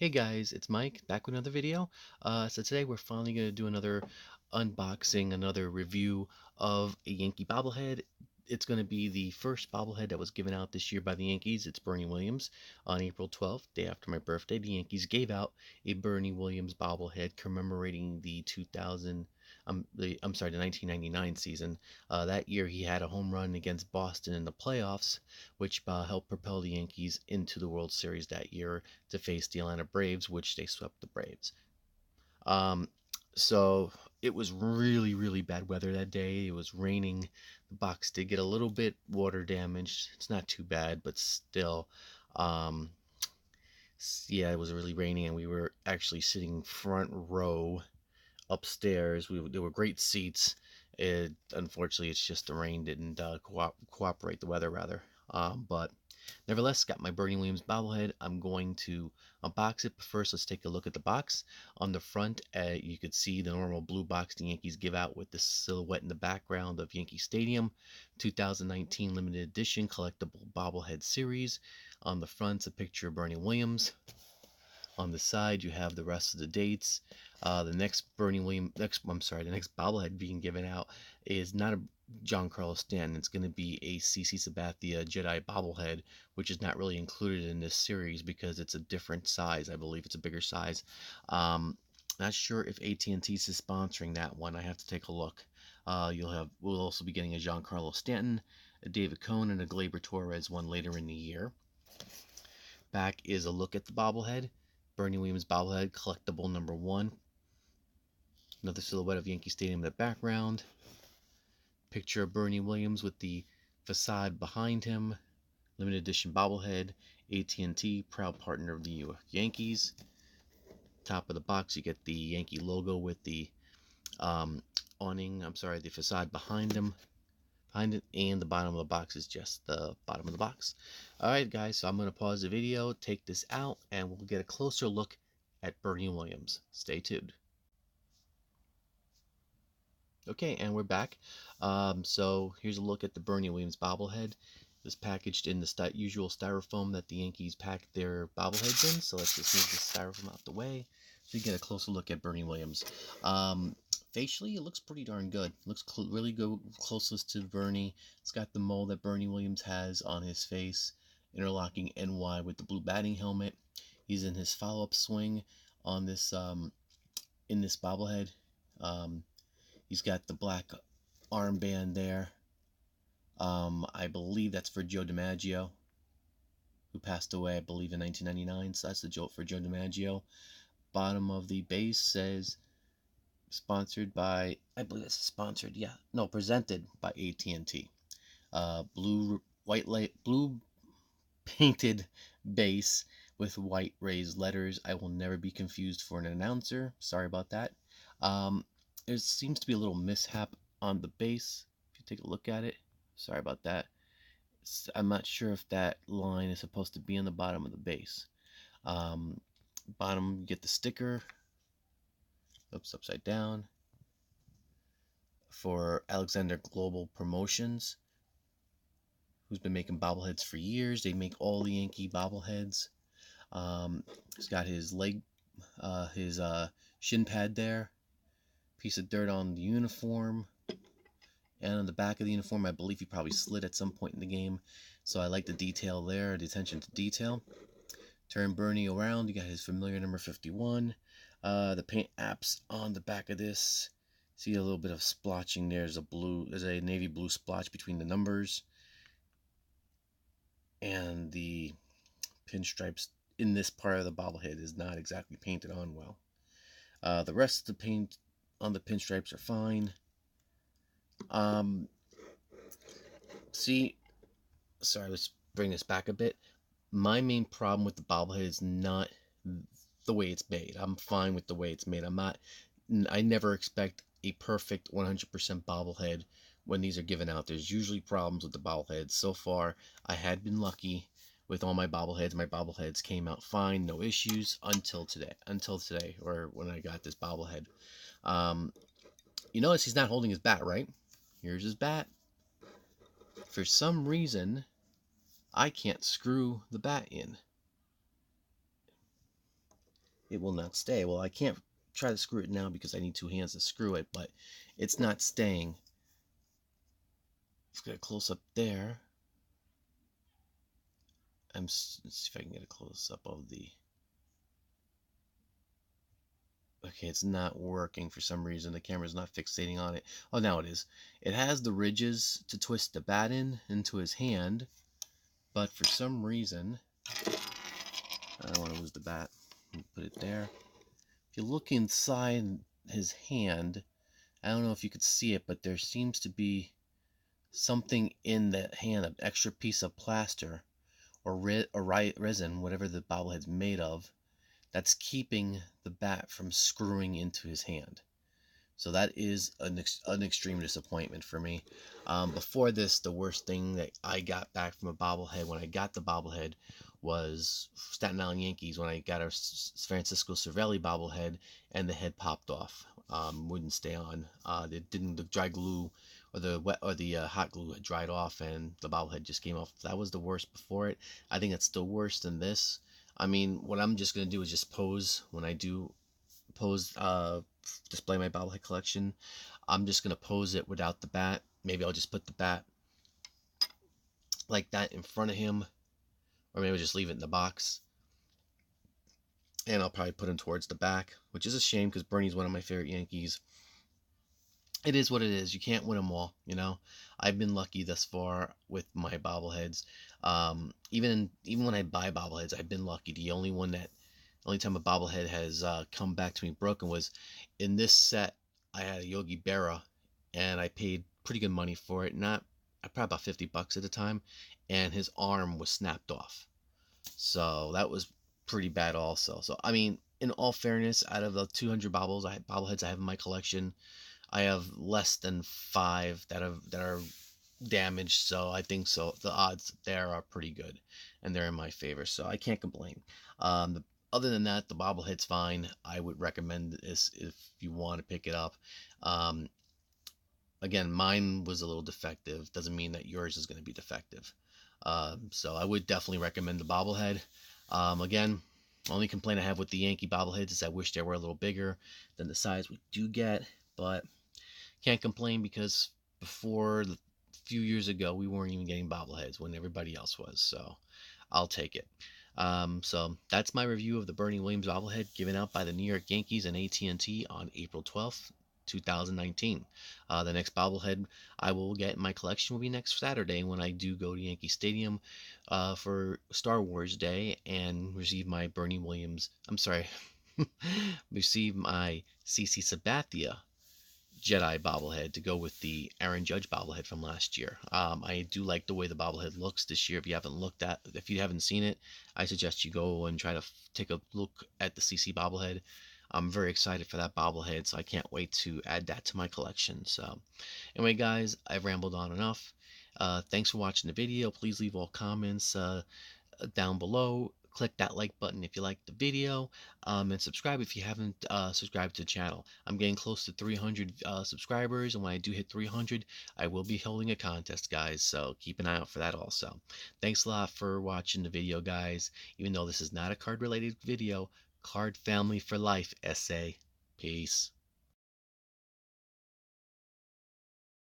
Hey guys, it's Mike back with another video. So today we're finally going to do another unboxing, another review of a Yankee bobblehead. It's going to be the first bobblehead that was given out this year by the Yankees. It's Bernie Williams. On April 12th, day after my birthday, the Yankees gave out a Bernie Williams bobblehead commemorating the 1999 season. That year he had a home run against Boston in the playoffs, which helped propel the Yankees into the World Series that year to face the Atlanta Braves, which they swept the Braves. Um, so it was really, really bad weather that day. It was raining. The box did get a little bit water damaged. It's not too bad, but still, um, yeah, it was really raining, and we were actually sitting front row upstairs. There were great seats. Unfortunately, it's just the rain didn't cooperate. The weather, rather. But nevertheless, got my Bernie Williams bobblehead. I'm going to unbox it, but first let's take a look at the box. On the front, you could see the normal blue box the Yankees give out with the silhouette in the background of Yankee Stadium. 2019 limited edition collectible bobblehead series. On the front, a picture of Bernie Williams. On the side, you have the rest of the dates. The next the next bobblehead being given out is not a Giancarlo Stanton. It's going to be a CC Sabathia Jedi bobblehead, which is not really included in this series because it's a different size. I believe it's a bigger size. Not sure if AT&T is sponsoring that one. I have to take a look. We'll also be getting a Giancarlo Stanton, a David Cone, and a Gleyber Torres one later in the year. Back is a look at the bobblehead. Bernie Williams bobblehead, collectible number 1. Another silhouette of Yankee Stadium in the background. Picture of Bernie Williams with the facade behind him. Limited edition bobblehead. AT&T, proud partner of the Yankees. Top of the box, you get the Yankee logo with the the facade behind it, and the bottom of the box is just the bottom of the box. Alright guys, so I'm going to pause the video, take this out, and we'll get a closer look at Bernie Williams. Stay tuned. Okay, and we're back. So here's a look at the Bernie Williams bobblehead. It's packaged in the usual styrofoam that the Yankees pack their bobbleheads in. So let's just move this styrofoam out the way so you get a closer look at Bernie Williams. Facially, it looks pretty darn good. It looks really good, closest to Bernie. It's got the mold that Bernie Williams has on his face, interlocking NY with the blue batting helmet. He's in his follow-up swing on this in this bobblehead. He's got the black armband there. I believe that's for Joe DiMaggio, who passed away, I believe, in 1999. So that's the jolt for Joe DiMaggio. Bottom of the base says sponsored by, I believe it's sponsored, yeah, no, presented by AT&T. Blue painted base with white raised letters. I will never be confused for an announcer. Sorry about that. There seems to be a little mishap on the base. If you take a look at it, sorry about that. I'm not sure if that line is supposed to be on the bottom of the base. Bottom, you get the sticker. Oops, upside down. For Alexander Global Promotions, who's been making bobbleheads for years. They make all the Yankee bobbleheads. He's got his his shin pad there. Piece of dirt on the uniform. And on the back of the uniform, I believe he probably slid at some point in the game. So I like the detail there, the attention to detail. Turn Bernie around, you got his familiar number 51. The paint apps on the back of this. See a little bit of splotching there. There's a navy blue splotch between the numbers. And the pinstripes in this part of the bobblehead is not exactly painted on well. The rest of the paint on the pinstripes are fine. Sorry, let's bring this back a bit. My main problem with the bobblehead is not the way it's made. I'm fine with the way it's made. I never expect a perfect 100% bobblehead when these are given out. There's usually problems with the bobbleheads. So far, I had been lucky with all my bobbleheads. My bobbleheads came out fine, no issues until today, or when I got this bobblehead. You notice he's not holding his bat, right? Here's his bat. For some reason, I can't screw the bat in. it will not stay. Well, I can't try to screw it now because I need two hands to screw it, but it's not staying. Let's get a close up there. Let's see if I can get a close up of the. Okay, it's not working for some reason. The camera's not fixating on it. Oh, now it is. It has the ridges to twist the bat into his hand, but for some reason, I don't want to lose the bat. Put it there. If you look inside his hand, I don't know if you could see it, but there seems to be something in that hand, an extra piece of plaster or resin, whatever the bobblehead's made of, that's keeping the bat from screwing into his hand. So that is an extreme disappointment for me. Before this, the worst thing that I got back from a bobblehead when I got the bobblehead was Staten Island Yankees when I got a Francisco Cervelli bobblehead and the head popped off. Wouldn't stay on. The dry glue or the hot glue had dried off and the bobblehead just came off. That was the worst before it. I think it's still worse than this. I mean, what I'm just gonna do is just pose when I do pose display my bobblehead collection. I'm just gonna pose it without the bat. Maybe I'll just put the bat like that in front of him, or maybe I'll just leave it in the box. And I'll probably put him towards the back, which is a shame because Bernie's one of my favorite Yankees. It is what it is. You can't win them all, you know. I've been lucky thus far with my bobbleheads. Even when I buy bobbleheads, I've been lucky. The only time a bobblehead has come back to me broken was in this set. I had a Yogi Berra, and I paid pretty good money for it. Probably about $50 at the time, and his arm was snapped off. So that was pretty bad also. So I mean, in all fairness, out of the 200 bobbleheads I have in my collection, I have less than 5 that are damaged. So I think the odds there are pretty good, and they're in my favor. So I can't complain. Other than that, the bobblehead's fine. I would recommend this if you want to pick it up. Um, Again, mine was a little defective. Doesn't mean that yours is going to be defective. So I would definitely recommend the bobblehead. Again, only complaint I have with the Yankee bobbleheads is I wish they were a little bigger than the size we do get. But can't complain because before a few years ago, we weren't even getting bobbleheads when everybody else was. So I'll take it. So that's my review of the Bernie Williams bobblehead given out by the New York Yankees and AT&T on April 12th, 2019. The next bobblehead I will get in my collection will be next Saturday when I do go to Yankee Stadium for Star Wars Day and receive my Bernie Williams. I'm sorry, receive my CC Sabathia Jedi bobblehead to go with the Aaron Judge bobblehead from last year. I do like the way the bobblehead looks this year. If you haven't seen it, I suggest you go and try to take a look at the CC bobblehead. I'm very excited for that bobblehead, so I can't wait to add that to my collection. So, anyway, guys, I've rambled on enough. Thanks for watching the video. Please leave all comments down below. Click that like button if you liked the video, and subscribe if you haven't subscribed to the channel. I'm getting close to 300 subscribers, and when I do hit 300, I will be holding a contest, guys, so keep an eye out for that also. Thanks a lot for watching the video, guys. Even though this is not a card-related video, Card Family for Life essay. Peace.